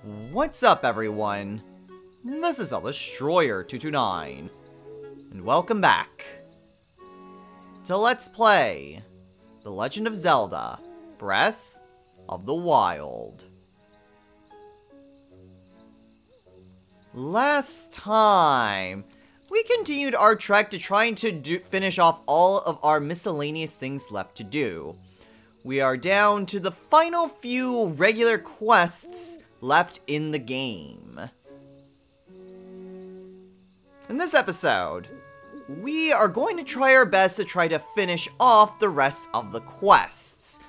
What's up, everyone? This is Zelda Destroyer 229, and welcome back to Let's Play The Legend of Zelda: Breath of the Wild. Last time, we continued our trek to trying to finish off all of our miscellaneous things left to do. We are down to the final few regular quests left in the game. In this episode, we are going to try our best to try to finish off the rest of the quests.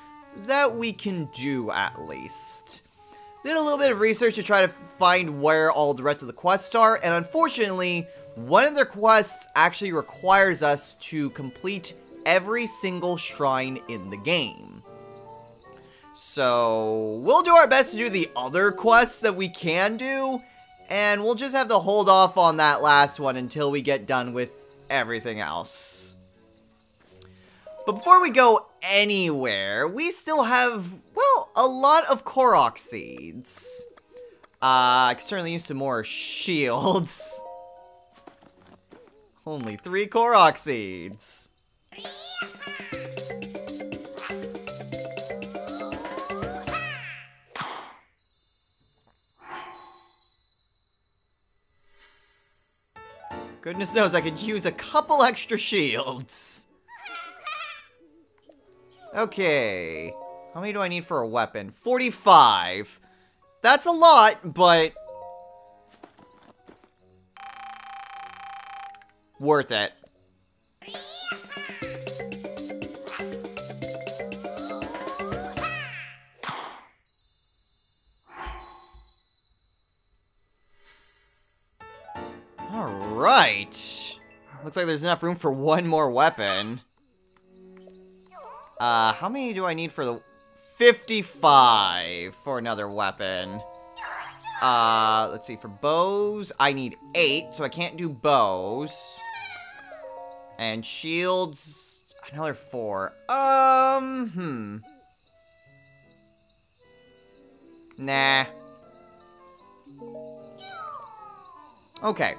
That we can do, at least. Did a little bit of research to try to find where all the rest of the quests are, and unfortunately, one of their quests actually requires us to complete every single shrine in the game. So, we'll do our best to do the other quests that we can do, and we'll just have to hold off on that last one until we get done with everything else. But before we go anywhere, we still have, well, a lot of Korok seeds. I can certainly use some more shields. Only 3 Korok seeds. Goodness knows I could use a couple extra shields. Okay. How many do I need for a weapon? 45. That's a lot, but worth it. Alright. Looks like there's enough room for one more weapon. How many do I need for the... 55 for another weapon. Let's see, for bows, I need 8, so I can't do bows. And shields, another 4. Nah. Okay.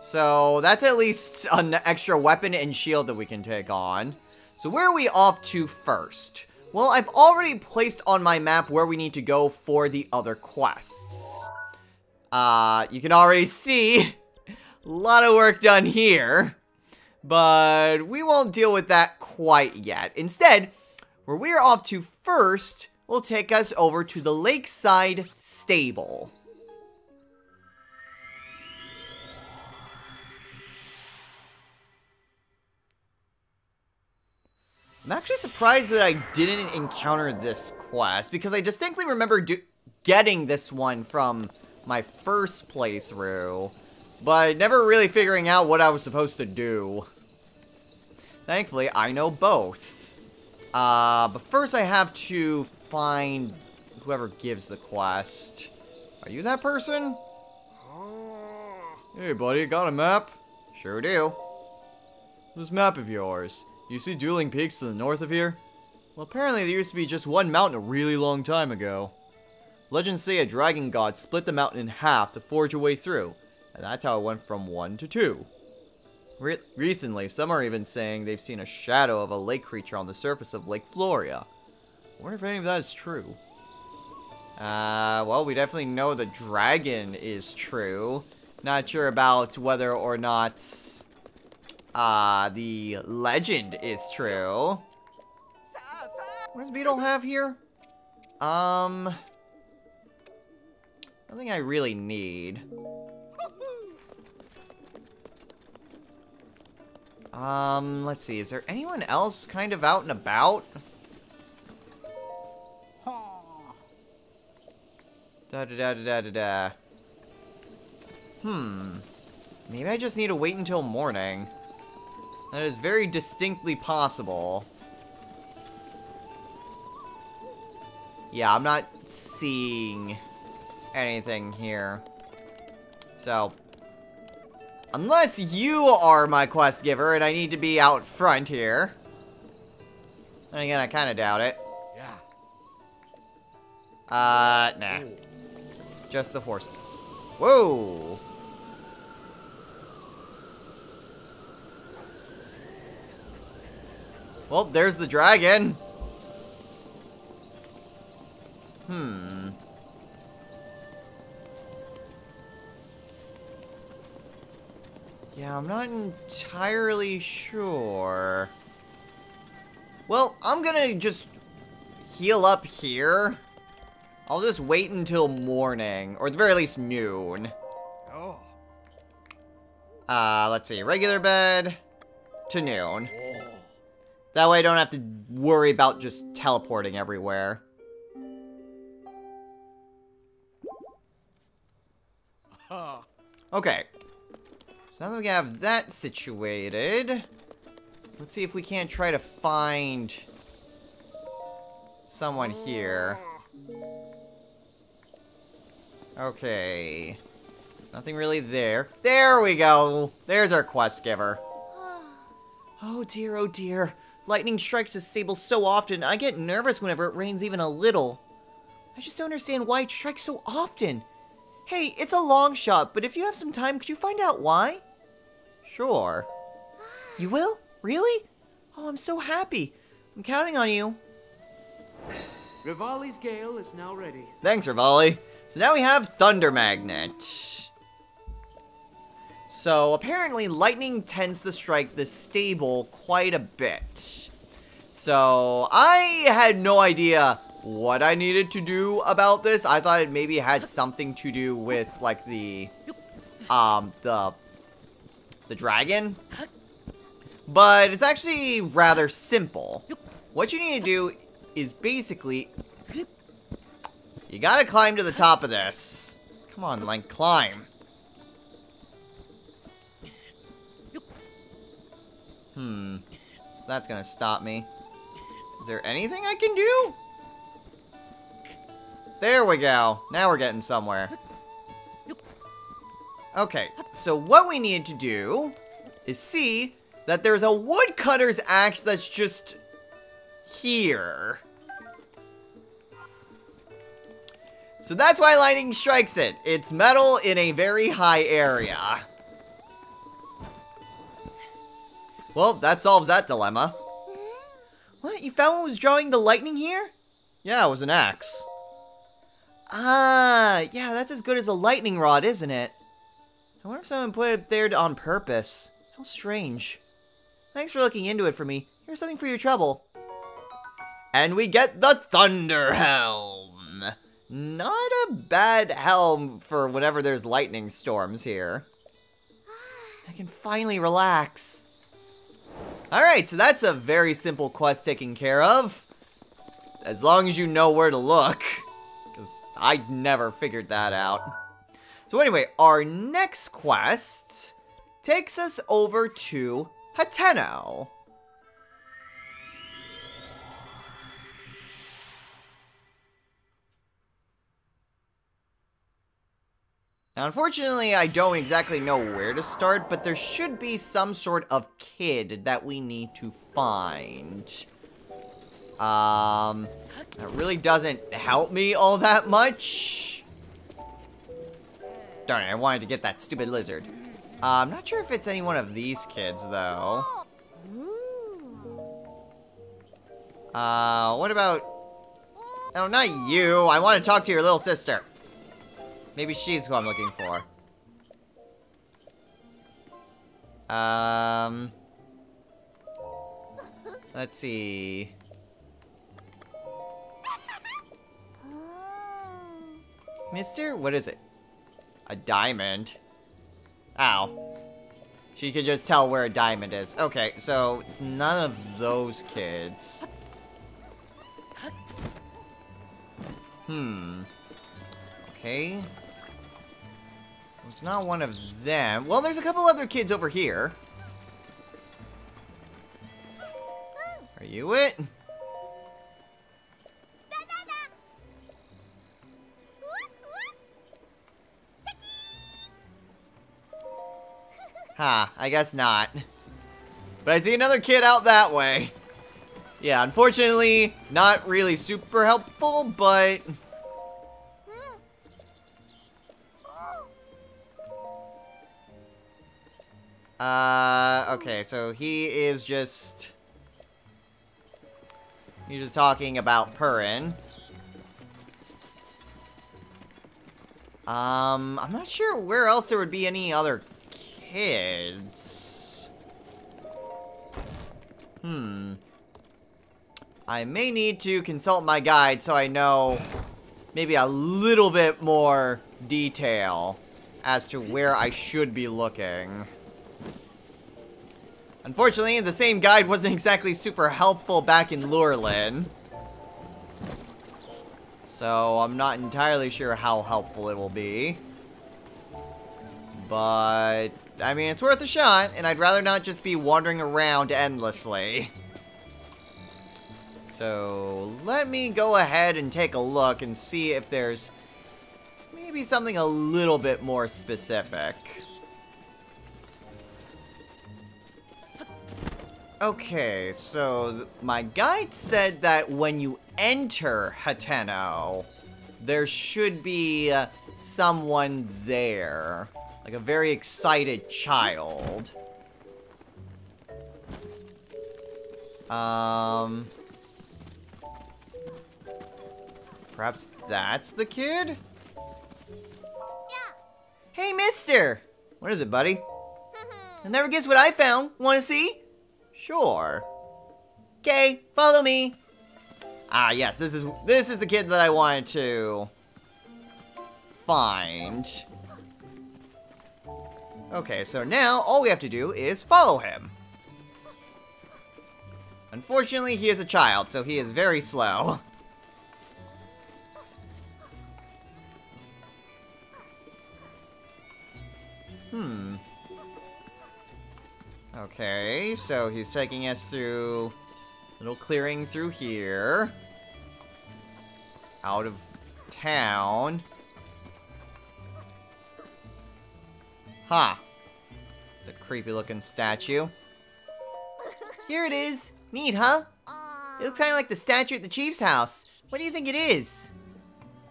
So, that's at least an extra weapon and shield that we can take on. So, where are we off to first? Well, I've already placed on my map where we need to go for the other quests. You can already see a lot of work done here. But we won't deal with that quite yet. Instead, where we are off to first will take us over to the Lakeside Stable. I'm actually surprised that I didn't encounter this quest, because I distinctly remember getting this one from my first playthrough, but never really figuring out what I was supposed to do. Thankfully, I know both. But first I have to find whoever gives the quest. Are you that person? Hey buddy, got a map? Sure do. This map of yours. You see dueling peaks to the north of here? Well, apparently there used to be just one mountain a really long time ago. Legends say a dragon god split the mountain in half to forge a way through, and that's how it went from 1 to 2. Recently, some are even saying they've seen a shadow of a lake creature on the surface of Lake Floria. I wonder if any of that is true. Well, we definitely know the dragon is true. Not sure about whether or not the legend is true. What does Beetle have here? Nothing I really need. Let's see. Is there anyone else kind of out and about? Da-da-da-da-da-da-da. Maybe I just need to wait until morning. That is very distinctly possible. Yeah, I'm not seeing anything here. So, unless you are my quest giver and I need to be out front here. Then again, I kind of doubt it. Yeah. Nah. Just the horses. Whoa! Well, there's the dragon. Yeah, I'm not entirely sure. Well, I'm gonna just heal up here. I'll just wait until morning, or at the very least noon. Oh. Let's see, regular bed to noon. That way I don't have to worry about just teleporting everywhere. Okay. So now that we have that situated, let's see if we can't try to find someone here. Okay. Nothing really there. There we go. There's our quest giver. Oh dear, oh dear. Lightning strikes the stable so often, I get nervous whenever it rains even a little. I just don't understand why it strikes so often. Hey, it's a long shot, but if you have some time, could you find out why? Sure. You will? Really? Oh, I'm so happy. I'm counting on you. Rivali's gale is now ready. Thanks, Rivali. So now we have Thunder Magnet. So apparently lightning tends to strike the stable quite a bit. So I had no idea what I needed to do about this. I thought it maybe had something to do with like the dragon. But it's actually rather simple. What you need to do is basically you gotta climb to the top of this. Come on, Link, climb. That's gonna stop me. Is there anything I can do? There we go. Now we're getting somewhere. Okay, so what we need to do is see that there's a woodcutter's axe that's just here. So that's why lightning strikes it. It's metal in a very high area. Well, that solves that dilemma. What? You found what was drawing the lightning here? Yeah, it was an axe. Ah, yeah, that's as good as a lightning rod, isn't it? I wonder if someone put it there on purpose. How strange. Thanks for looking into it for me. Here's something for your trouble. And we get the Thunder Helm. Not a bad helm for whenever there's lightning storms here. I can finally relax. Alright, so that's a very simple quest taken care of. As long as you know where to look. Because I never figured that out. So anyway, our next quest takes us over to Hateno. Now, unfortunately, I don't exactly know where to start, but there should be some sort of kid that we need to find. That really doesn't help me all that much. Darn it, I wanted to get that stupid lizard. I'm not sure if it's any one of these kids, though. What about... No, not you. I want to talk to your little sister. Maybe she's who I'm looking for. Let's see. Mister? What is it? A diamond. Ow. She could just tell where a diamond is. Okay, so it's none of those kids. Okay. It's not one of them. Well, there's a couple other kids over here. Are you it? Ha, I guess not. But I see another kid out that way. Yeah, unfortunately, not really super helpful, but... Okay, so he's just talking about Purin. I'm not sure where else there would be any other kids. I may need to consult my guide so I know maybe a little bit more detail as to where I should be looking. Unfortunately, the same guide wasn't exactly super helpful back in Lurelin. So, I'm not entirely sure how helpful it will be. But, I mean, it's worth a shot, and I'd rather not just be wandering around endlessly. So, let me go ahead and take a look and see if there's maybe something a little bit more specific. Okay, so my guide said that when you enter Hateno, there should be someone there. Like a very excited child. Perhaps that's the kid? Yeah. Hey, mister! What is it, buddy? I'll never guess what I found. Wanna see? Sure. Okay, follow me. Ah, yes, this is the kid that I wanted to find. Okay, so now all we have to do is follow him. Unfortunately, he is a child, so he is very slow. Okay, so he's taking us through a little clearing through here. Out of town. Huh. It's a creepy looking statue. Here it is. Neat, huh? It looks kind of like the statue at the chief's house. What do you think it is?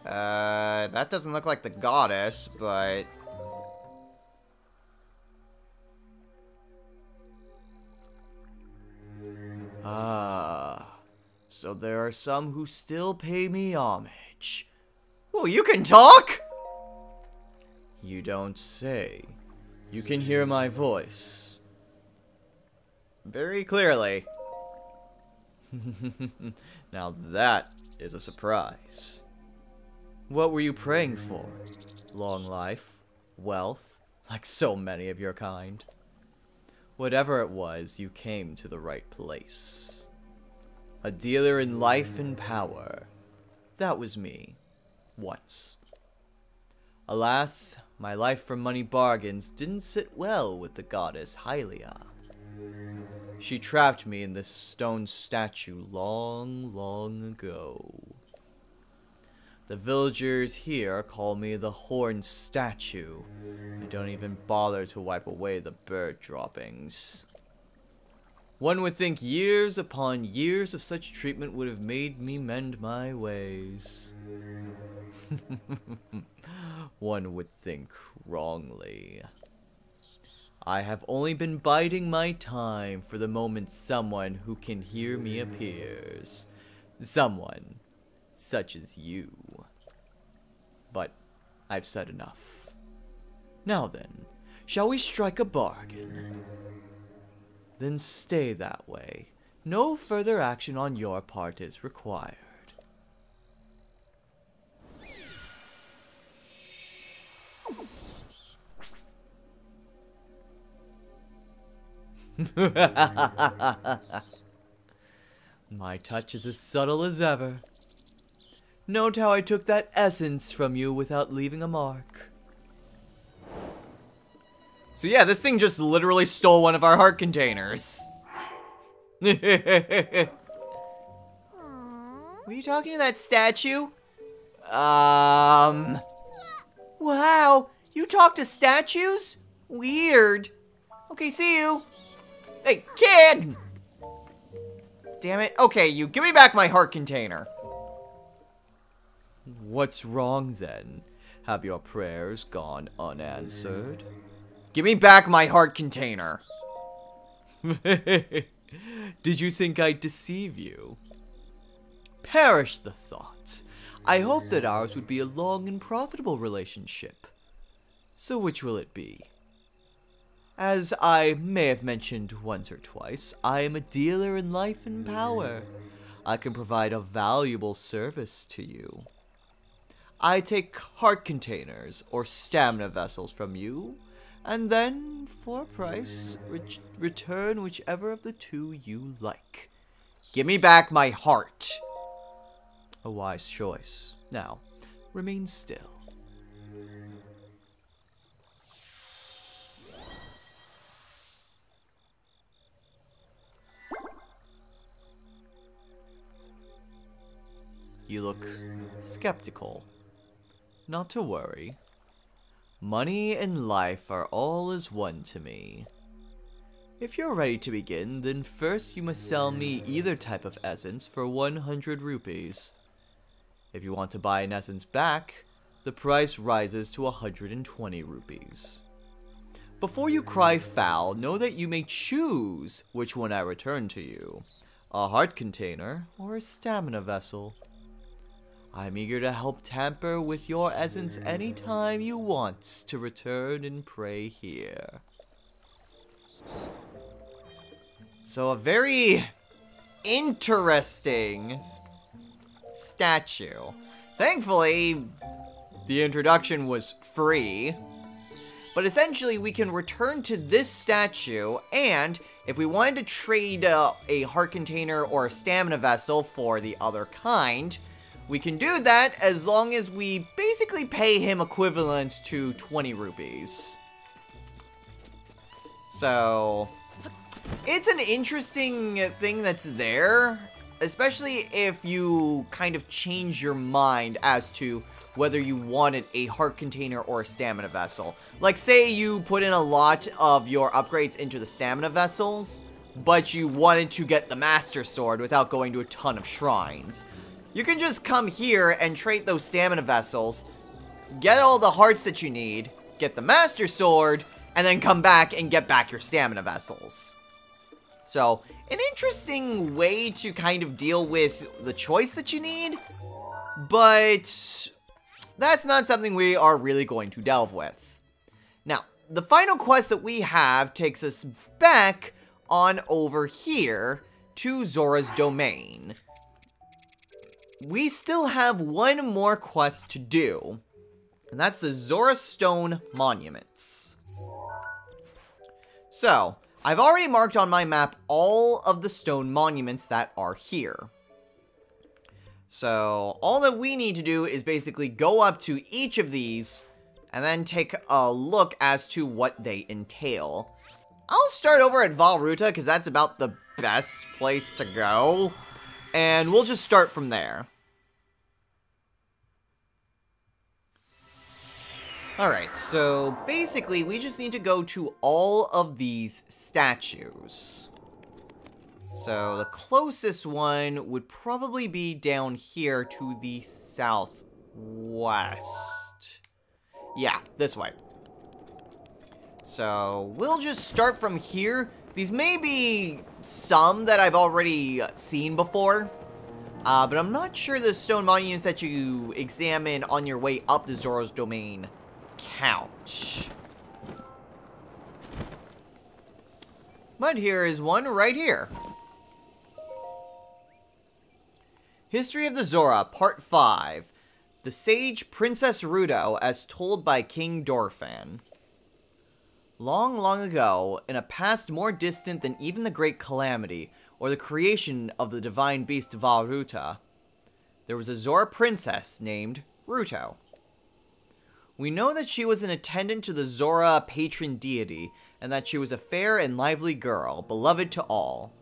That doesn't look like the goddess, but... Ah, so there are some who still pay me homage. Oh, you can talk? You don't say. You can hear my voice. Very clearly. Now that is a surprise. What were you praying for? Long life? Wealth? Like so many of your kind? Whatever it was, you came to the right place. A dealer in life and power. That was me. Once. Alas, my life for money bargains didn't sit well with the goddess Hylia. She trapped me in this stone statue long, long ago. The villagers here call me the Horned Statue. I don't even bother to wipe away the bird droppings. One would think years upon years of such treatment would have made me mend my ways. One would think wrongly. I have only been biding my time for the moment someone who can hear me appears. Someone such as you. But I've said enough. Now then, shall we strike a bargain? Then stay that way. No further action on your part is required. My touch is as subtle as ever. Note how I took that essence from you without leaving a mark. So yeah, this thing just literally stole one of our heart containers. Were you talking to that statue? Wow, you talk to statues? Weird. Okay, see you. Hey, kid! Damn it. Okay, you give me back my heart container. What's wrong then? Have your prayers gone unanswered? Give me back my heart container. Did you think I'd deceive you? Perish the thought. I hoped that ours would be a long and profitable relationship. So which will it be? As I may have mentioned once or twice, I am a dealer in life and power. I can provide a valuable service to you. I take heart containers or stamina vessels from you, and then, for a price, return whichever of the two you like. Give me back my heart. A wise choice. Now, remain still. You look skeptical. Not to worry. Money and life are all as one to me. If you're ready to begin, then first you must sell me either type of essence for 100 rupees. If you want to buy an essence back, the price rises to 120 rupees. Before you cry foul, know that you may choose which one I return to you. A heart container or a stamina vessel. I'm eager to help tamper with your essence anytime you want to return and pray here. So a very interesting statue. Thankfully, the introduction was free. But essentially, we can return to this statue, and if we wanted to trade a heart container or a stamina vessel for the other kind, we can do that as long as we basically pay him equivalent to 20 rupees. So, it's an interesting thing that's there, especially if you kind of change your mind as to whether you wanted a heart container or a stamina vessel. Like, say you put in a lot of your upgrades into the stamina vessels, but you wanted to get the Master Sword without going to a ton of shrines. You can just come here and trade those stamina vessels, get all the hearts that you need, get the Master Sword, and then come back and get back your stamina vessels. So, an interesting way to kind of deal with the choice that you need, but that's not something we are really going to delve with. Now, the final quest that we have takes us back on over here to Zora's domain. We still have one more quest to do, and that's the Zora Stone Monuments. So, I've already marked on my map all of the stone monuments that are here. So, all that we need to do is basically go up to each of these, and then take a look as to what they entail. I'll start over at Valruta, because that's about the best place to go, and we'll just start from there. Alright, so basically we just need to go to all of these statues. So the closest one would probably be down here to the southwest. Yeah, this way. So we'll just start from here. These may be some that I've already seen before. But I'm not sure the stone monuments that you examine on your way up to Zora's domain count. But here is one right here. History of the Zora, Part 5. The Sage Princess Ruto as told by King Dorphan. Long, long ago, in a past more distant than even the Great Calamity, or the creation of the divine beast Valruta, there was a Zora princess named Ruto. We know that she was an attendant to the Zora patron deity, and that she was a fair and lively girl, beloved to all.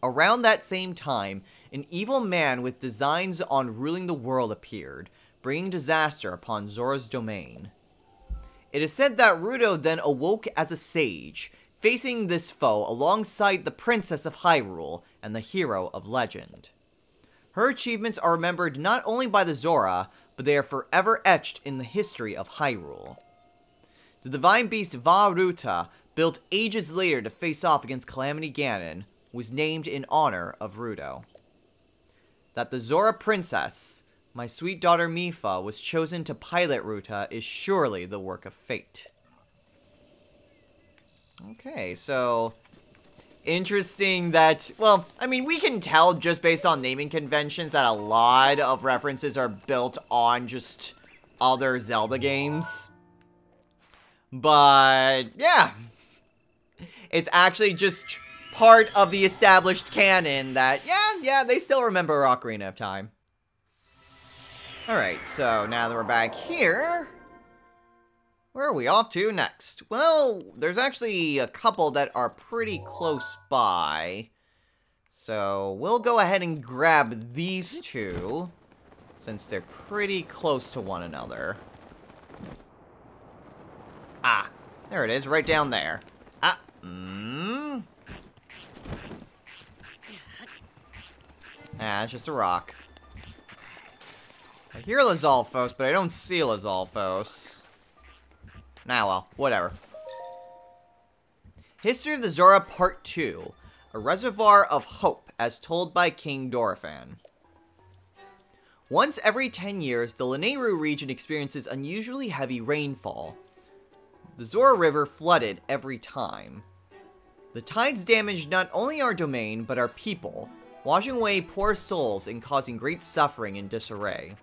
Around that same time, an evil man with designs on ruling the world appeared, bringing disaster upon Zora's domain. It is said that Ruto then awoke as a sage, facing this foe alongside the Princess of Hyrule and the hero of legend. Her achievements are remembered not only by the Zora, but they are forever etched in the history of Hyrule. The divine beast Vah-Ruta, built ages later to face off against Calamity Ganon, was named in honor of Ruto. That the Zora princess, my sweet daughter Mipha, was chosen to pilot Ruta is surely the work of fate. Okay, so interesting that, well, I mean, we can tell just based on naming conventions that a lot of references are built on just other Zelda games. But, yeah. It's actually just part of the established canon that, yeah, they still remember Ocarina of Time. Alright, so now that we're back here, where are we off to next? Well, there's actually a couple that are pretty close by. So, we'll go ahead and grab these two, since they're pretty close to one another. Ah, there it is, right down there. It's just a rock. I hear Lizalfos, but I don't see Lizalfos. Nah, well, whatever. History of the Zora Part 2. A Reservoir of Hope, as told by King Dorephan. Once every 10 years, the Lanayru region experiences unusually heavy rainfall. The Zora River flooded every time. The tides damaged not only our domain, but our people, washing away poor souls and causing great suffering and disarray.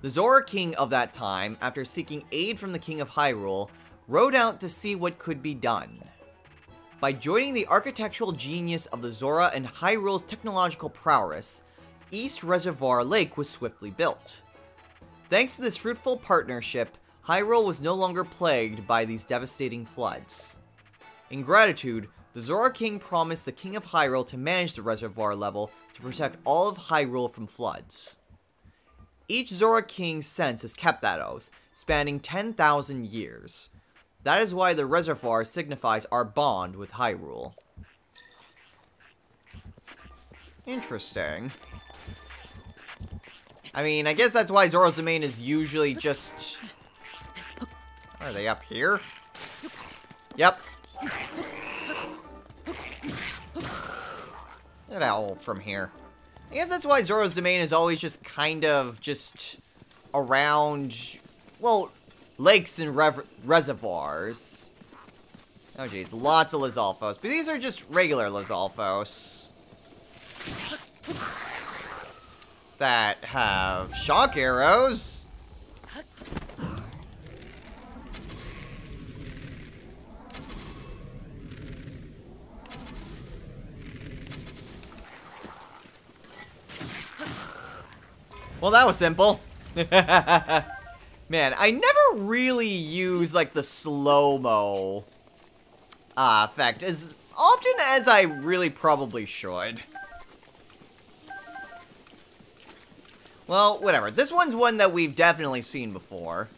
The Zora King of that time, after seeking aid from the King of Hyrule, rode out to see what could be done. By joining the architectural genius of the Zora and Hyrule's technological prowess, East Reservoir Lake was swiftly built. Thanks to this fruitful partnership, Hyrule was no longer plagued by these devastating floods. In gratitude, the Zora King promised the King of Hyrule to manage the reservoir level to protect all of Hyrule from floods. Each Zora King since has kept that oath, spanning 10,000 years. That is why the reservoir signifies our bond with Hyrule. Interesting. I mean, I guess that's why Zora's domain is usually just... Are they up here? Yep. Get out from here. I guess that's why Zora's domain is always just kind of just around, well, lakes and reservoirs. Oh jeez, lots of Lizalfos. But these are just regular Lizalfos that have shock arrows. Well, that was simple. Man, I never really use, like, the slow-mo effect as often as I really probably should. Well, whatever. This one's one that we've definitely seen before.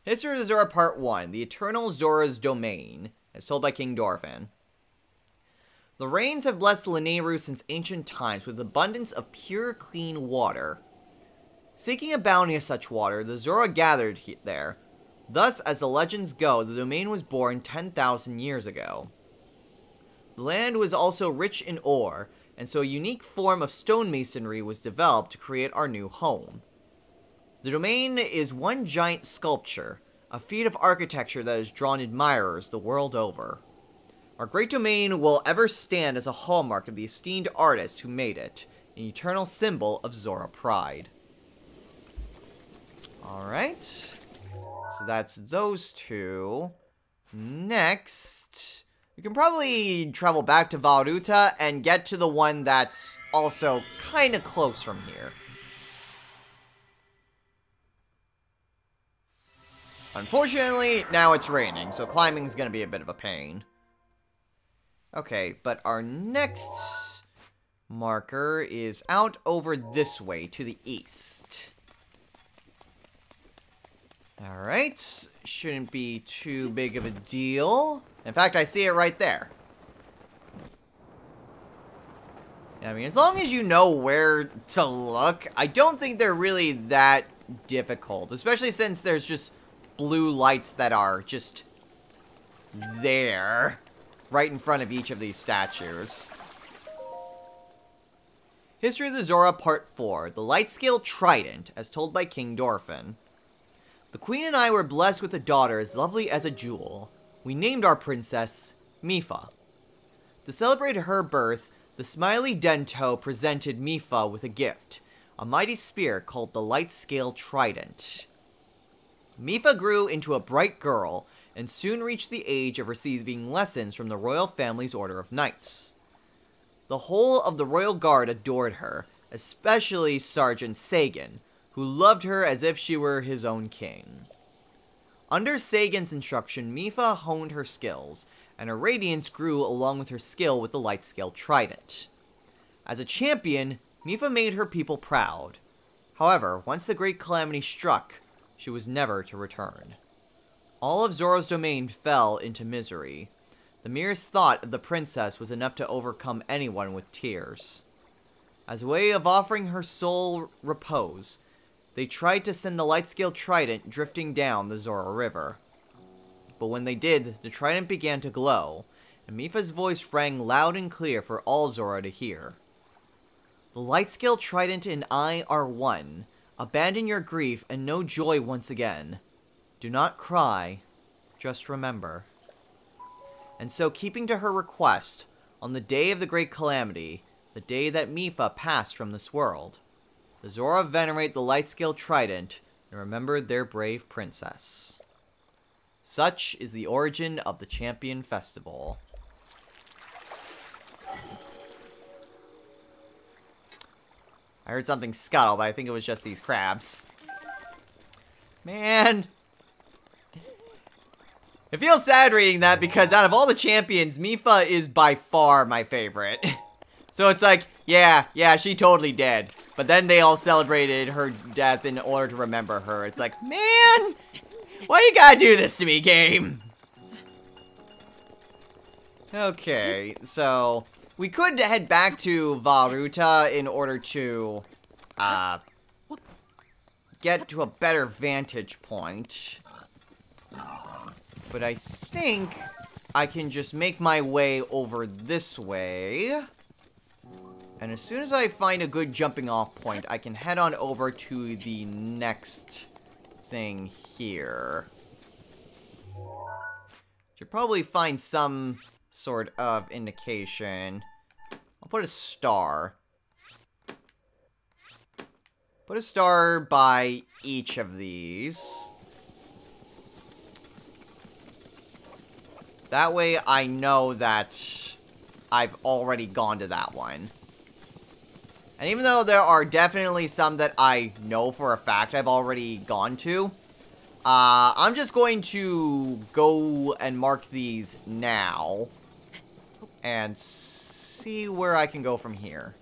History of the Zora Part 1, The Eternal Zora's Domain, as told by King Dorephan. The rains have blessed Lanayru since ancient times with abundance of pure, clean water. Seeking a bounty of such water, the Zora gathered there. Thus, as the legends go, the domain was born 10,000 years ago. The land was also rich in ore, and so a unique form of stonemasonry was developed to create our new home. The domain is one giant sculpture, a feat of architecture that has drawn admirers the world over. Our great domain will ever stand as a hallmark of the esteemed artist who made it, an eternal symbol of Zora pride. Alright, so that's those two. Next, we can probably travel back to Vah-Ruta and get to the one that's also kind of close from here. Unfortunately, now it's raining, so climbing's gonna be a bit of a pain. Okay, but our next marker is out over this way, to the east. Alright, shouldn't be too big of a deal. In fact, I see it right there. I mean, as long as you know where to look, I don't think they're really that difficult. Especially since there's just blue lights that are just there, right in front of each of these statues. History of the Zora Part 4, The Light-Scale Trident, as told by King Dorfin. The Queen and I were blessed with a daughter as lovely as a jewel. We named our princess Mipha. To celebrate her birth, the Smiley Dento presented Mipha with a gift, a mighty spear called the Light-Scale Trident. Mipha grew into a bright girl, and soon reached the age of receiving lessons from the royal family's order of knights. The whole of the royal guard adored her, especially Sergeant Sagan, who loved her as if she were his own king. Under Sagan's instruction, Mipha honed her skills, and her radiance grew along with her skill with the Light-Scale Trident. As a champion, Mipha made her people proud. However, once the Great Calamity struck, she was never to return. All of Zora's domain fell into misery. The merest thought of the princess was enough to overcome anyone with tears. As a way of offering her soul repose, they tried to send the Light-Scale Trident drifting down the Zora River. But when they did, the trident began to glow, and Mipha's voice rang loud and clear for all Zora to hear. The Light-Scale Trident and I are one. Abandon your grief and know joy once again. Do not cry, just remember. And so, keeping to her request, on the day of the Great Calamity, the day that Mipha passed from this world, the Zora venerate the Light-Scale Trident and remember their brave princess. Such is the origin of the Champion Festival. I heard something scuttle, but I think it was just these crabs. Man. It feels sad reading that because out of all the champions, Mipha is by far my favorite. So it's like, yeah, she totally dead. But then they all celebrated her death in order to remember her. It's like, man, why you gotta do this to me, game? Okay, so we could head back to Varuta in order to get to a better vantage point. But I think I can just make my way over this way. And as soon as I find a good jumping off point, I can head on over to the next thing here. Should probably find some sort of indication. I'll put a star. Put a star by each of these. That way I know that I've already gone to that one. And even though there are definitely some that I know for a fact I've already gone to, I'm just going to go and mark these now and see where I can go from here.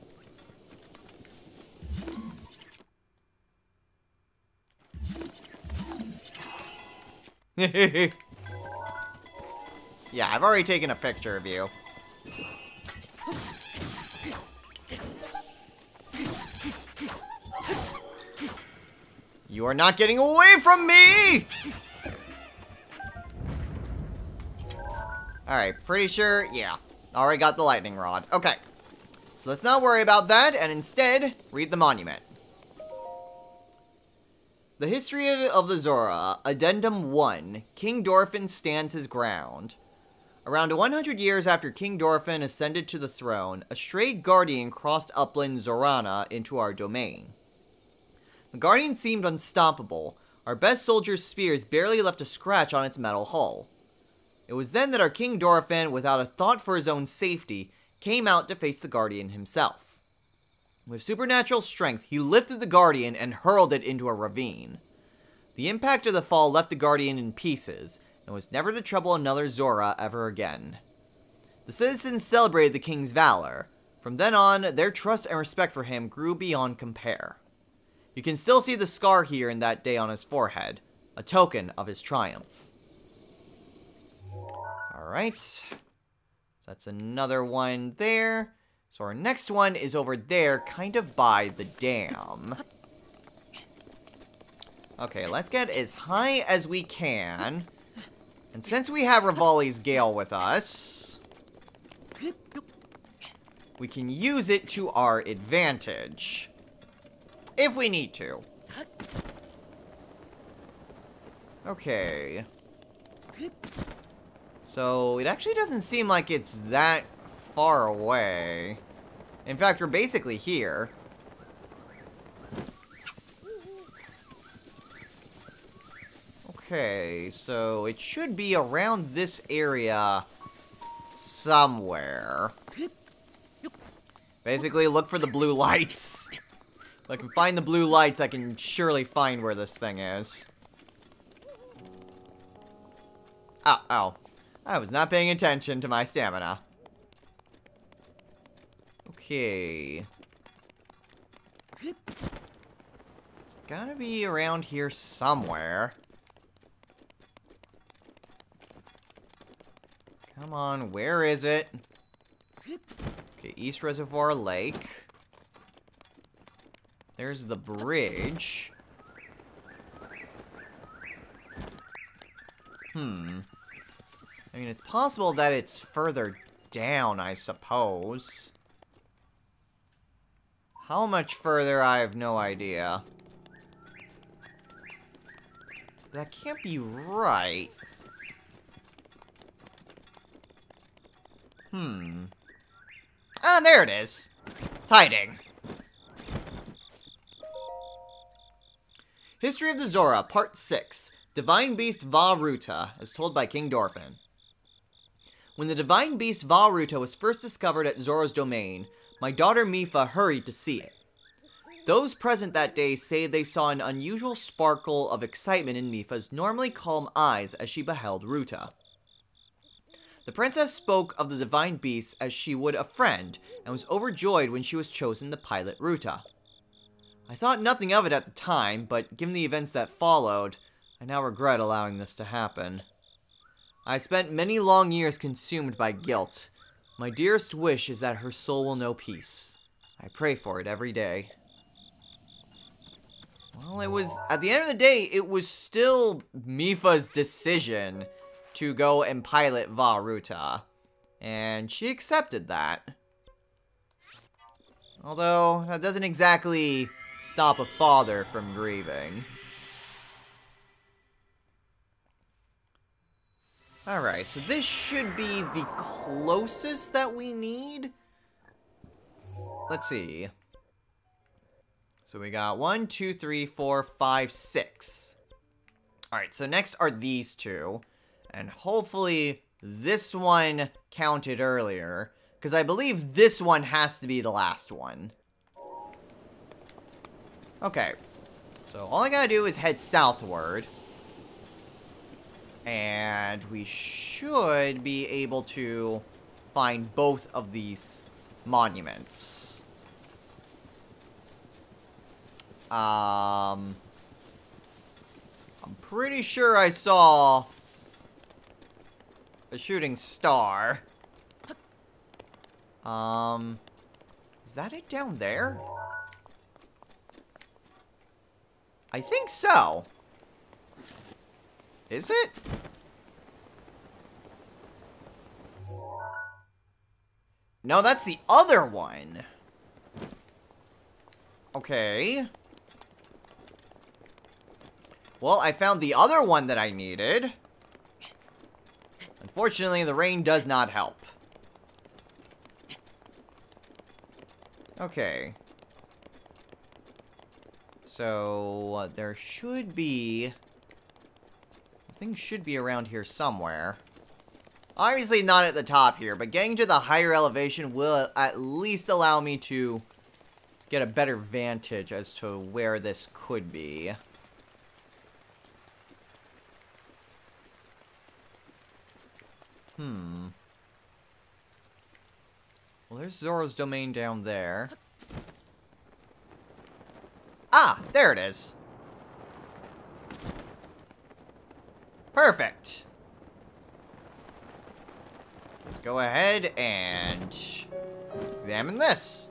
Yeah, I've already taken a picture of you. You are not getting away from me! Alright, pretty sure, yeah. Already got the lightning rod. Okay. So let's not worry about that, and instead, read the monument. The History of the Zora, Addendum 1, King Dorfin stands his ground. Around 100 years after King Dorfin ascended to the throne, a stray guardian crossed upland Zorana into our domain. The guardian seemed unstoppable. Our best soldier's spears barely left a scratch on its metal hull. It was then that our King Dorfin, without a thought for his own safety, came out to face the guardian himself. With supernatural strength, he lifted the guardian and hurled it into a ravine. The impact of the fall left the guardian in pieces, and was never to trouble another Zora ever again. The citizens celebrated the king's valor. From then on, their trust and respect for him grew beyond compare. You can still see the scar here in that day on his forehead, a token of his triumph. Alright, so that's another one there. So our next one is over there, kind of by the dam. Okay, let's get as high as we can. And since we have Rivali's Gale with us, we can use it to our advantage. If we need to. Okay. So, it actually doesn't seem like it's that far away. In fact, we're basically here. Okay, so it should be around this area somewhere. Basically, look for the blue lights. If I can find the blue lights, I can surely find where this thing is. Ow, ow. I was not paying attention to my stamina. Okay. It's gotta be around here somewhere. Come on, where is it? Okay, East Reservoir Lake. There's the bridge. I mean, it's possible that it's further down, I suppose. How much further, I have no idea. That can't be right. Ah, there it is. It's hiding. History of the Zora, Part 6. Divine Beast Va Ruta, as told by King Dorfin. When the divine beast Va Ruta was first discovered at Zora's domain, my daughter Mipha hurried to see it. Those present that day say they saw an unusual sparkle of excitement in Mipha's normally calm eyes as she beheld Ruta. The princess spoke of the divine beast as she would a friend, and was overjoyed when she was chosen to pilot Ruta. I thought nothing of it at the time, but given the events that followed, I now regret allowing this to happen. I spent many long years consumed by guilt. My dearest wish is that her soul will know peace. I pray for it every day. Well, it was, at the end of the day, it was still Mipha's decision to go and pilot Va Ruta. And she accepted that. Although, that doesn't exactly stop a father from grieving. Alright, so this should be the closest that we need. Let's see. So we got 1, 2, 3, 4, 5, 6. Alright, so next are these two. And hopefully this one counted earlier. Because I believe this one has to be the last one. Okay. So all I gotta do is head southward. And we should be able to find both of these monuments. I'm pretty sure I saw a shooting star. Is that it down there? I think so. Is it? No, that's the other one. Okay. Well, I found the other one that I needed. Unfortunately, the rain does not help. Okay. So, there should be... things should be around here somewhere. Obviously not at the top here, but getting to the higher elevation will at least allow me to get a better vantage as to where this could be. Well, there's Zora's domain down there. Ah, there it is. Perfect. Let's go ahead and examine this.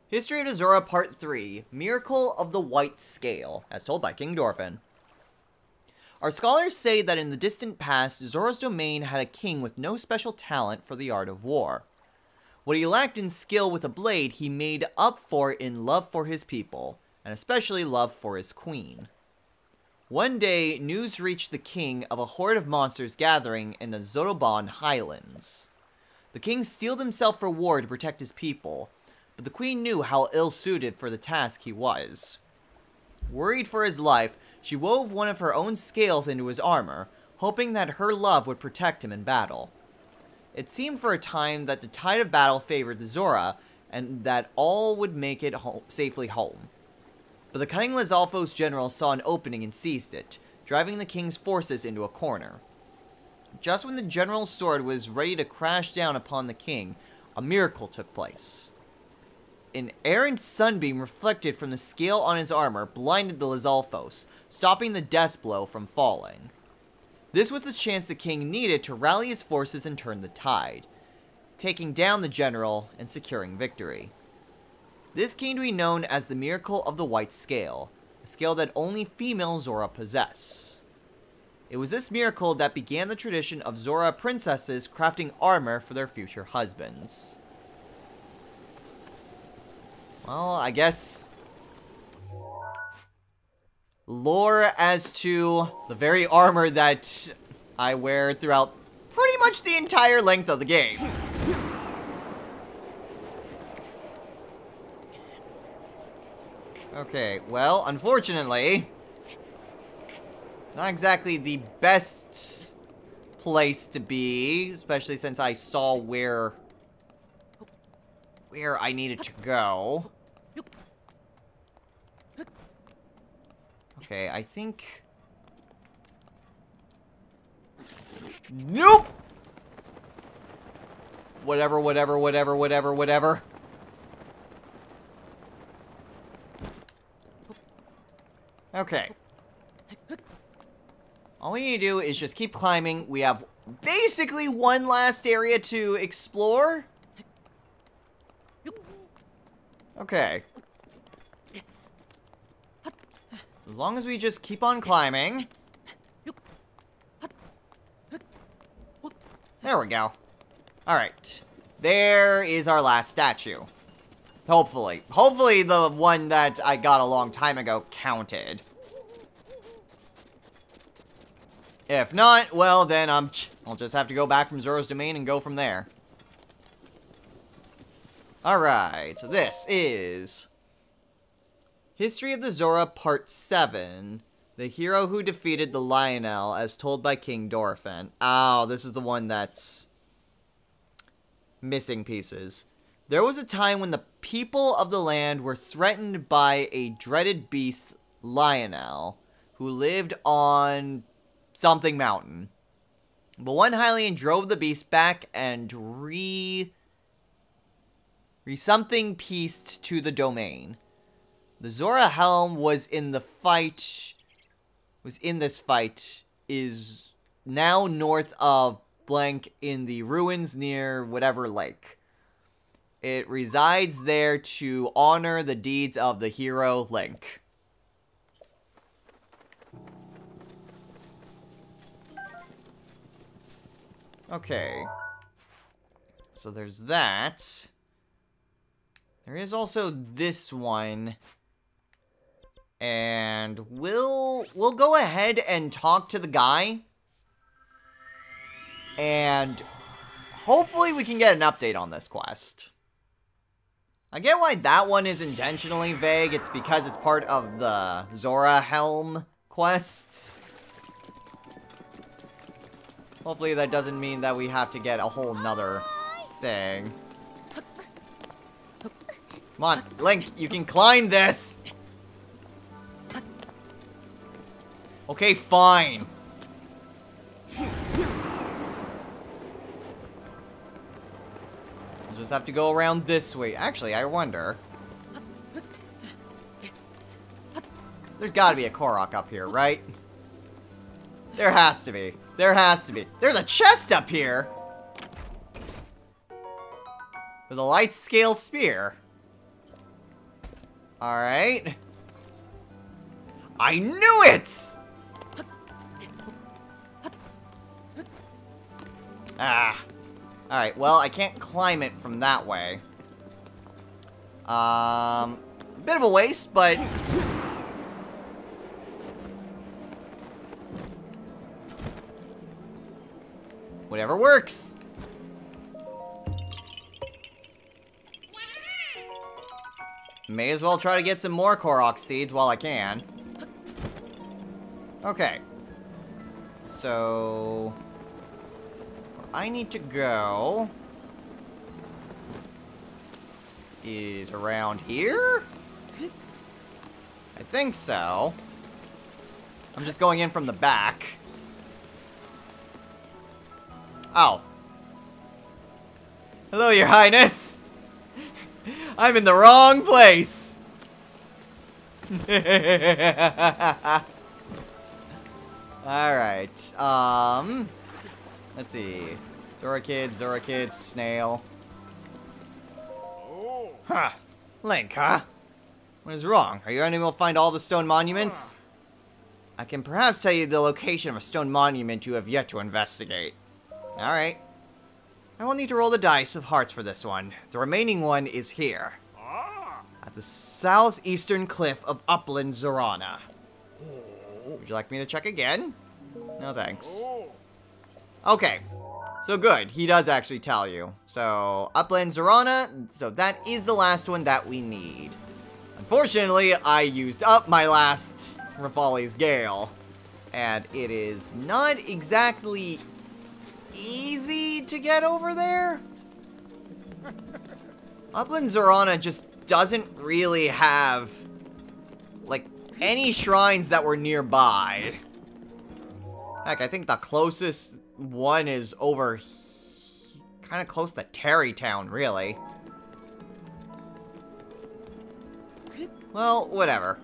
History of Zora Part 3, Miracle of the White Scale, as told by King Dorphin. Our scholars say that in the distant past, Zora's domain had a king with no special talent for the art of war. What he lacked in skill with a blade, he made up for in love for his people, and especially love for his queen. One day, news reached the king of a horde of monsters gathering in the Zoroban Highlands. The king steeled himself for war to protect his people, but the queen knew how ill-suited for the task he was. Worried for his life, she wove one of her own scales into his armor, hoping that her love would protect him in battle. It seemed for a time that the tide of battle favored the Zora, and that all would make it safely home. But the cunning Lizalfo's general saw an opening and seized it, driving the king's forces into a corner. Just when the general's sword was ready to crash down upon the king, a miracle took place. An errant sunbeam reflected from the scale on his armor blinded the Lizalfos, stopping the death blow from falling. This was the chance the king needed to rally his forces and turn the tide, taking down the general and securing victory. This came to be known as the Miracle of the White Scale, a scale that only female Zora possess. It was this miracle that began the tradition of Zora princesses crafting armor for their future husbands. Well, I guess lore as to the very armor that I wear throughout pretty much the entire length of the game. Okay, well, unfortunately, not exactly the best place to be, especially since I saw where I needed to go. Okay, I think... Nope! Whatever. Okay. All we need to do is just keep climbing. We have basically one last area to explore. Okay. So as long as we just keep on climbing. There we go. Alright. There is our last statue. Hopefully. Hopefully the one that I got a long time ago counted. If not, well then I'll just have to go back from Zora's domain and go from there. Alright, so this is History of the Zora Part 7. The hero who defeated the Lionel, as told by King Dorphin. Oh, this is the one that's missing pieces. There was a time when the people of the land were threatened by a dreaded beast, Lionel, who lived on something mountain. But one Hylian drove the beast back and something pieced to the domain. The Zora helm was in this fight, is now north of blank in the ruins near whatever lake. It resides there to honor the deeds of the hero Link. Okay. So there's that. There is also this one. And we'll go ahead and talk to the guy. And hopefully we can get an update on this quest. I get why that one is intentionally vague. It's because it's part of the Zora Helm quest. Hopefully that doesn't mean that we have to get a whole nother thing. Come on, Link, you can climb this! Okay, fine. We'll just have to go around this way. Actually, I wonder. There's gotta be a Korok up here, right? There has to be. There has to be. There's a chest up here! With a light scale spear. Alright. I knew it! Ah. Alright, well, I can't climb it from that way. Bit of a waste, but... whatever works. May as well try to get some more Korok seeds while I can. Okay. So... where I need to go... is around here? I think so. I'm just going in from the back. Oh. Hello, Your Highness! I'm in the wrong place! Alright, let's see. Zora Kid, Snail. Huh. Link, huh? What is wrong? Are you unable to find all the stone monuments? I can perhaps tell you the location of a stone monument you have yet to investigate. Alright. I will need to roll the dice of hearts for this one. The remaining one is here. At the southeastern cliff of Upland Zorana. Would you like me to check again? No thanks. Okay. So good. He does actually tell you. So, Upland Zorana. So that is the last one that we need. Unfortunately, I used up my last Rafali's Gale. And it is not exactly easy to get over there. Upland Zorana just doesn't really have, like, any shrines that were nearby. Heck, I think the closest one is over kind of close to Terrytown, really. Well, whatever.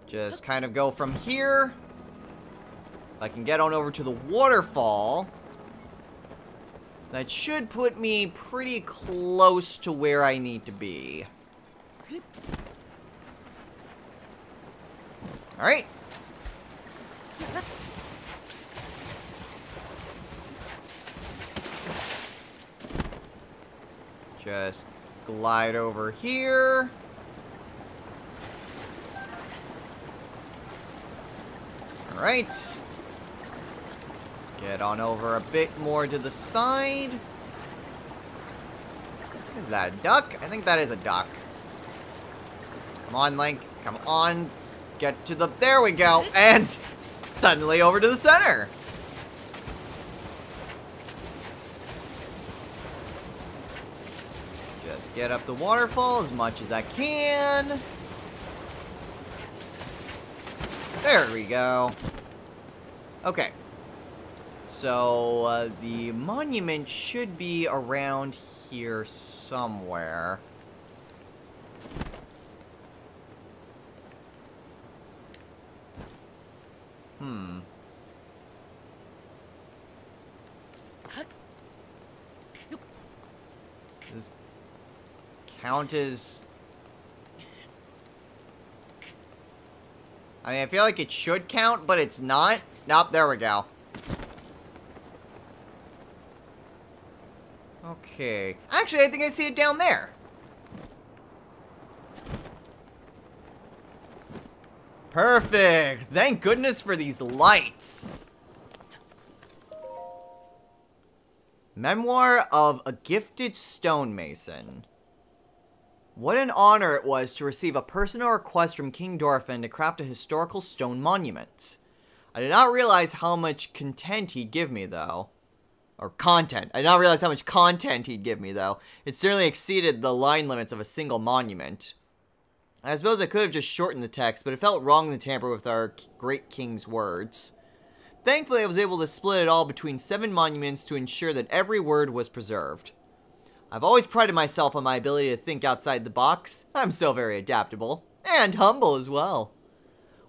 Just kind of go from here. I can get on over to the waterfall. That should put me pretty close to where I need to be. Alright. Just glide over here. Alright. Get on over a bit more to the side. Is that a duck? I think that is a duck. Come on, Link. Come on. Get to the... there we go. And suddenly over to the center. Just get up the waterfall as much as I can. There we go. Okay. So, the monument should be around here somewhere. Does count as... I mean, I feel like it should count, but it's not. Nope, there we go. Okay. Actually, I think I see it down there. Perfect. Thank goodness for these lights. Memoir of a Gifted Stonemason. What an honor it was to receive a personal request from King Dorphin to craft a historical stone monument. I did not realize how much content he'd give me, though. Or content. I did not realize how much content he'd give me, though. It certainly exceeded the line limits of a single monument. I suppose I could have just shortened the text, but it felt wrong to tamper with our great king's words. Thankfully, I was able to split it all between 7 monuments to ensure that every word was preserved. I've always prided myself on my ability to think outside the box. I'm so very adaptable. And humble as well.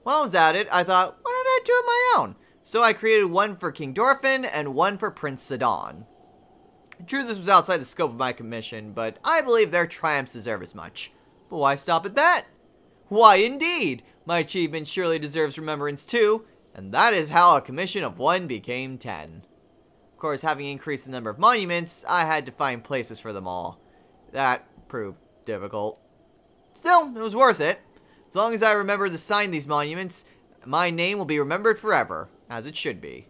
While I was at it, I thought, why don't I do it my own? So I created one for King Dorphin and one for Prince Sidon. True, this was outside the scope of my commission, but I believe their triumphs deserve as much. But why stop at that? Why, indeed! My achievement surely deserves remembrance too, and that is how a commission of 1 became 10. Of course, having increased the number of monuments, I had to find places for them all. That proved difficult. Still, it was worth it. As long as I remember to sign these monuments, my name will be remembered forever, as it should be.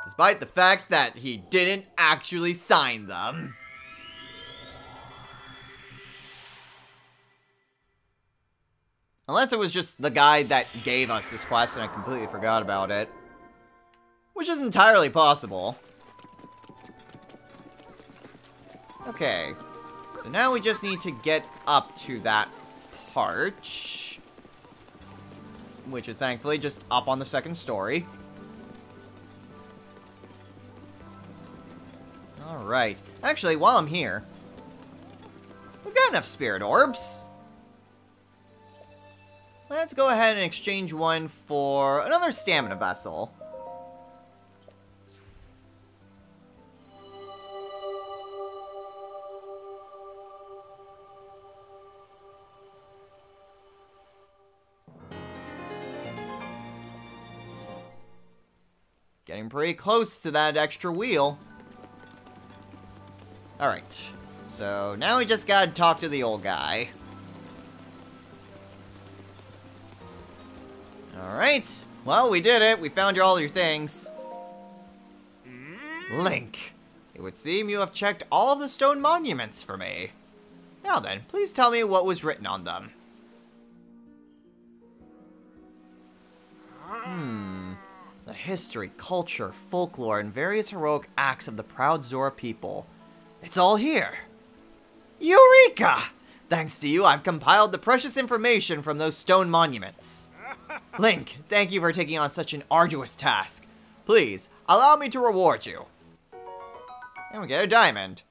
Despite the fact that he didn't actually sign them. Unless it was just the guy that gave us this quest and I completely forgot about it. Which is entirely possible. Okay. So now we just need to get up to that part. Which is thankfully just up on the 2nd story. Alright. Actually, while I'm here, we've got enough spirit orbs. Let's go ahead and exchange one for another stamina vessel. Getting pretty close to that extra wheel. Alright, so now we just gotta talk to the old guy. Alright, well, we did it. We found all your things. Link, it would seem you have checked all the stone monuments for me. Now then, please tell me what was written on them. The history, culture, folklore, and various heroic acts of the proud Zora people. It's all here. Eureka! Thanks to you, I've compiled the precious information from those stone monuments. Link, thank you for taking on such an arduous task. Please, allow me to reward you. And we get a diamond.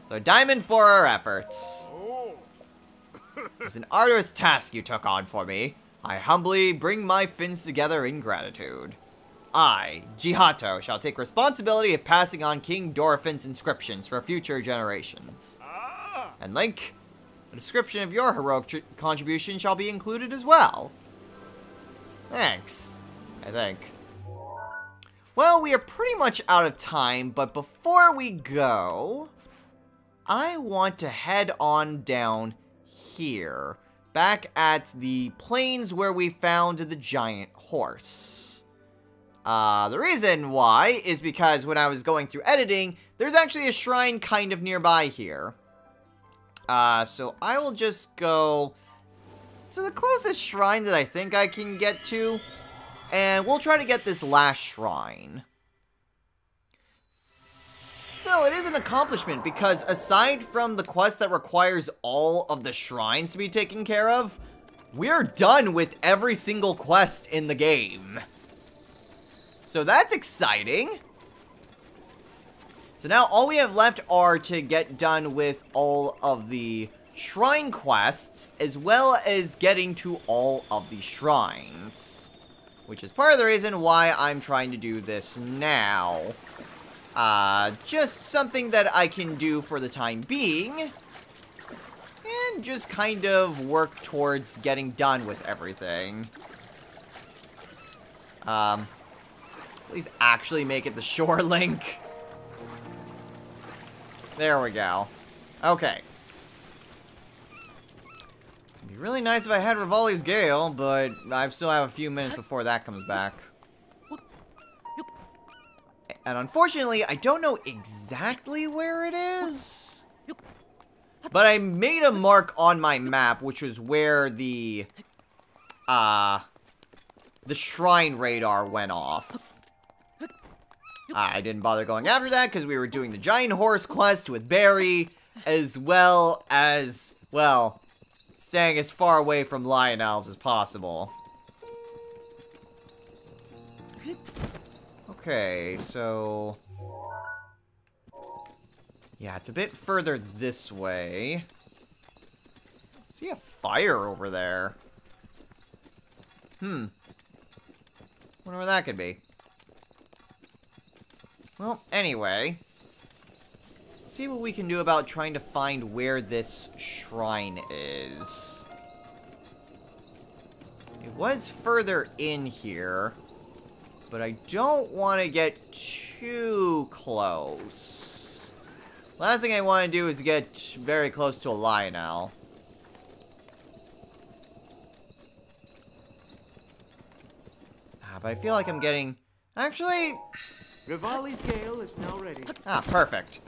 So a diamond for our efforts. It was an arduous task you took on for me. I humbly bring my fins together in gratitude. I, Jihato, shall take responsibility of passing on King Dorephin's inscriptions for future generations. And Link, a description of your heroic contribution shall be included as well. Thanks, I think. Well, we are pretty much out of time, but before we go, I want to head on down here, back at the plains where we found the giant horse. The reason why is because when I was going through editing, there's actually a shrine kind of nearby here. So I will just go to the closest shrine that I think I can get to, and we'll try to get this last shrine. Still, it is an accomplishment, because aside from the quest that requires all of the shrines to be taken care of, we're done with every single quest in the game. So that's exciting. So now all we have left are to get done with all of the shrine quests, as well as getting to all of the shrines. Which is part of the reason why I'm trying to do this now. Just something that I can do for the time being. And just kind of work towards getting done with everything. Please actually make it the shore, Link. There we go. Okay. It'd be really nice if I had Rivali's Gale, but I still have a few minutes before that comes back. And unfortunately, I don't know exactly where it is. But I made a mark on my map, which was where the shrine radar went off. I didn't bother going after that because we were doing the giant horse quest with Barry, as well as, well, staying as far away from Lionel's as possible. Okay, so... yeah, it's a bit further this way. See a fire over there. Wonder where that could be. Well, anyway. See what we can do about trying to find where this shrine is. It was further in here, but I don't want to get too close. Last thing I want to do is get very close to a Lionel. But I feel like I'm getting... Actually... Rivali's Gale is now ready. Ah, perfect.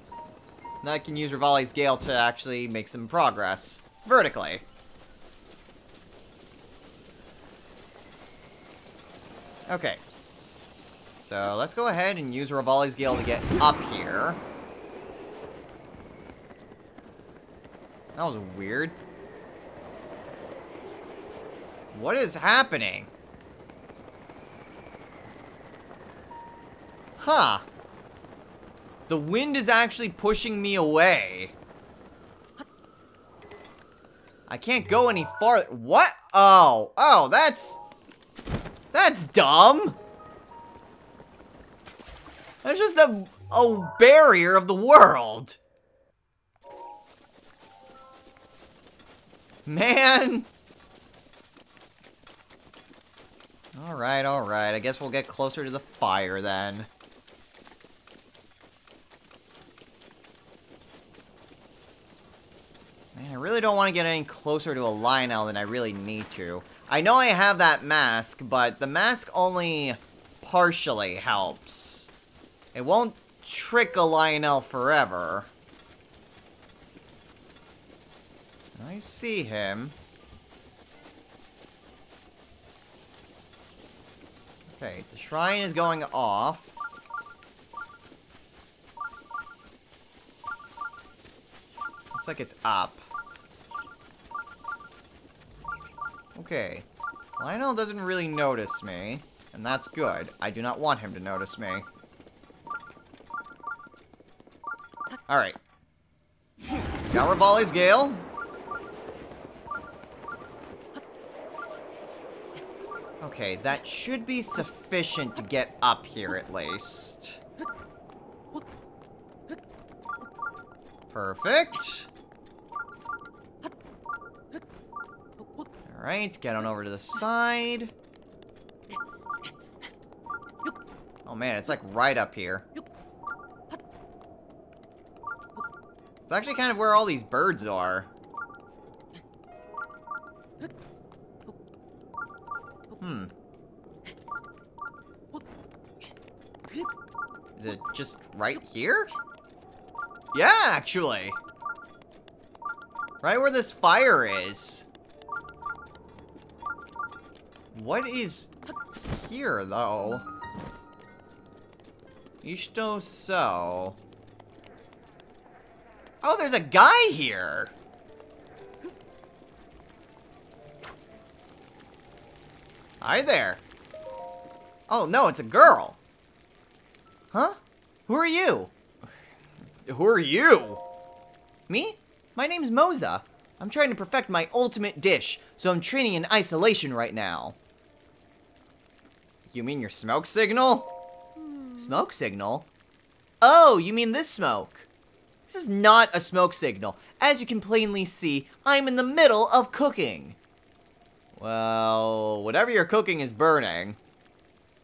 Now I can use Rivali's Gale to actually make some progress. Vertically. Okay. So, let's go ahead and use Rivali's Gale to get up here. That was weird. What is happening? Huh. The wind is actually pushing me away. I can't go any farther. What? Oh. Oh, that's dumb. That's just a barrier of the world. Man. Alright, alright. I guess we'll get closer to the fire then. Man, I really don't want to get any closer to a Lionel than I really need to. I know I have that mask, but the mask only partially helps. It won't trick a Lionel forever. I see him. Okay, the shrine is going off. Looks like it's up. Okay. Lionel doesn't really notice me, and that's good. I do not want him to notice me. Alright. Got Rivali's Gale. Okay, that should be sufficient to get up here at least. Perfect. Alright, get on over to the side. Oh man, it's like right up here. It's actually kind of where all these birds are. Is it just right here? Yeah, actually. Right where this fire is. What is here, though? Ishto so. Oh, there's a guy here. Hi there. Oh, no, it's a girl. Huh? Who are you? Who are you? Me? My name's Moza. I'm trying to perfect my ultimate dish, so I'm training in isolation right now. You mean your smoke signal? Smoke signal? Oh, you mean this smoke. This is not a smoke signal. As you can plainly see, I'm in the middle of cooking. Well, whatever you're cooking is burning.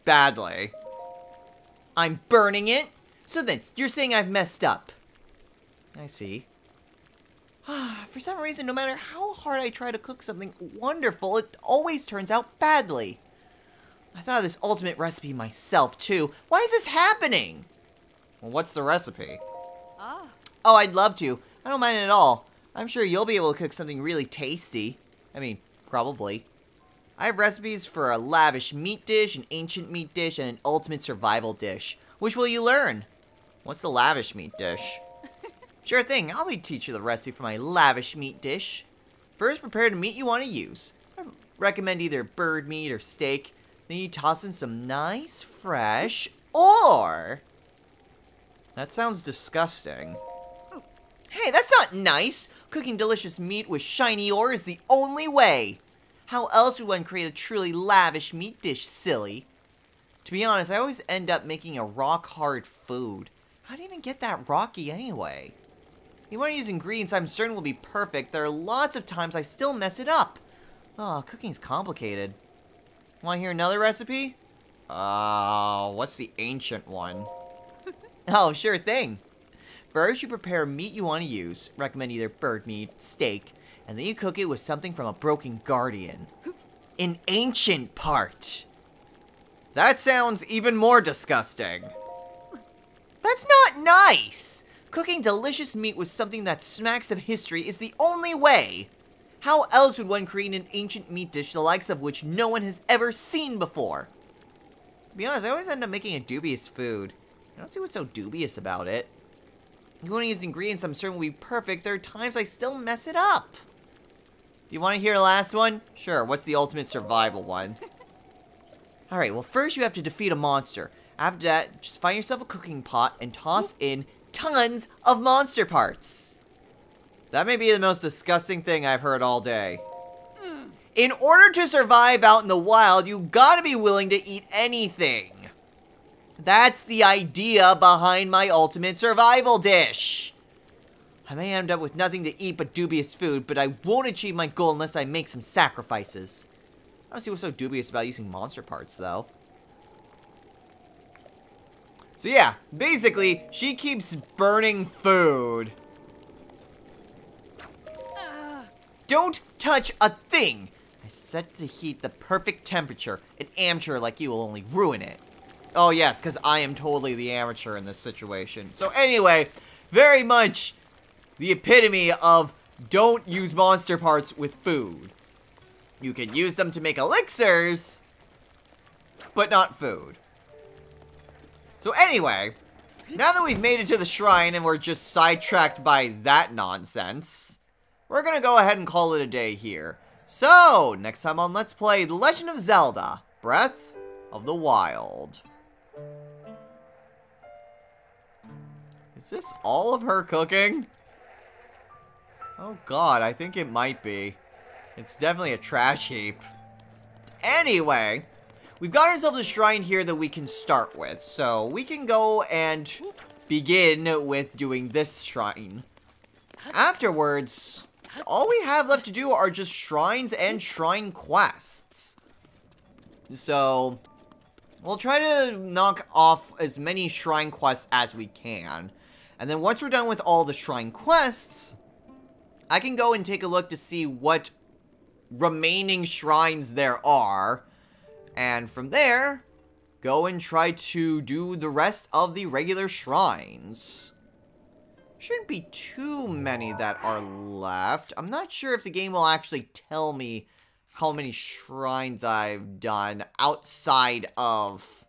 Badly. I'm burning it? So then, you're saying I've messed up. I see. For some reason, no matter how hard I try to cook something wonderful, it always turns out badly. I thought of this ultimate recipe myself, too. Why is this happening? Well, what's the recipe? Oh, I'd love to. I don't mind at all. I'm sure you'll be able to cook something really tasty. I mean, probably. I have recipes for a lavish meat dish, an ancient meat dish, and an ultimate survival dish. Which will you learn? What's the lavish meat dish? Sure thing, I'll teach you the recipe for my lavish meat dish. First, prepare the meat you want to use. I recommend either bird meat or steak. Then you toss in some nice, fresh, or... That sounds disgusting. Hey, that's not nice! Cooking delicious meat with shiny ore is the only way! How else would one create a truly lavish meat dish, silly? To be honest, I always end up making a rock-hard food. How do you even get that rocky anyway? You want to use ingredients I'm certain will be perfect. There are lots of times I still mess it up. Oh, cooking's complicated. Want to hear another recipe? What's the ancient one? Oh, sure thing. First, you prepare meat you want to use. Recommend either bird meat, steak, and then you cook it with something from a broken guardian. An ancient part. That sounds even more disgusting. That's not nice! Cooking delicious meat with something that smacks of history is the only way. How else would one create an ancient meat dish the likes of which no one has ever seen before? To be honest, I always end up making a dubious food. I don't see what's so dubious about it. You want to use ingredients I'm certain will be perfect. There are times I still mess it up. Do you want to hear the last one? Sure, what's the ultimate survival one? Alright, well first you have to defeat a monster. After that, just find yourself a cooking pot and toss in tons of monster parts. That may be the most disgusting thing I've heard all day. In order to survive out in the wild, you gotta be willing to eat anything. That's the idea behind my ultimate survival dish. I may end up with nothing to eat but dubious food, but I won't achieve my goal unless I make some sacrifices. I don't see what's so dubious about using monster parts, though. So yeah, basically, she keeps burning food. Don't touch a thing! I set the heat the perfect temperature. An amateur like you will only ruin it. Oh yes, because I am totally the amateur in this situation. So anyway, very much the epitome of don't use monster parts with food. You can use them to make elixirs, but not food. So anyway, now that we've made it to the shrine and we're just sidetracked by that nonsense, we're gonna go ahead and call it a day here. So, next time on Let's Play The Legend of Zelda, Breath of the Wild. Is this all of her cooking? Oh god, I think it might be. It's definitely a trash heap. Anyway, we've got ourselves a shrine here that we can start with. So, we can go and begin with doing this shrine. Afterwards, all we have left to do are just shrines and shrine quests. So, we'll try to knock off as many shrine quests as we can. And then once we're done with all the shrine quests, I can go and take a look to see what remaining shrines there are. And from there, go and try to do the rest of the regular shrines. Shouldn't be too many that are left. I'm not sure if the game will actually tell me how many shrines I've done outside of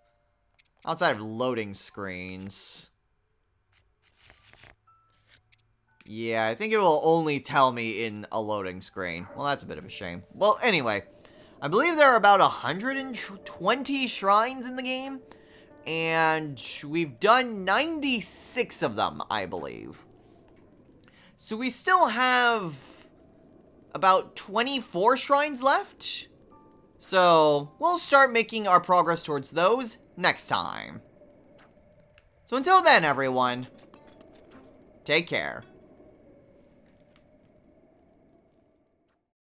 loading screens. Yeah, I think it will only tell me in a loading screen. Well, that's a bit of a shame. Well, anyway, I believe there are about 120 shrines in the game. And we've done 96 of them, I believe. So we still have about 24 shrines left. So we'll start making our progress towards those next time. So until then, everyone, take care.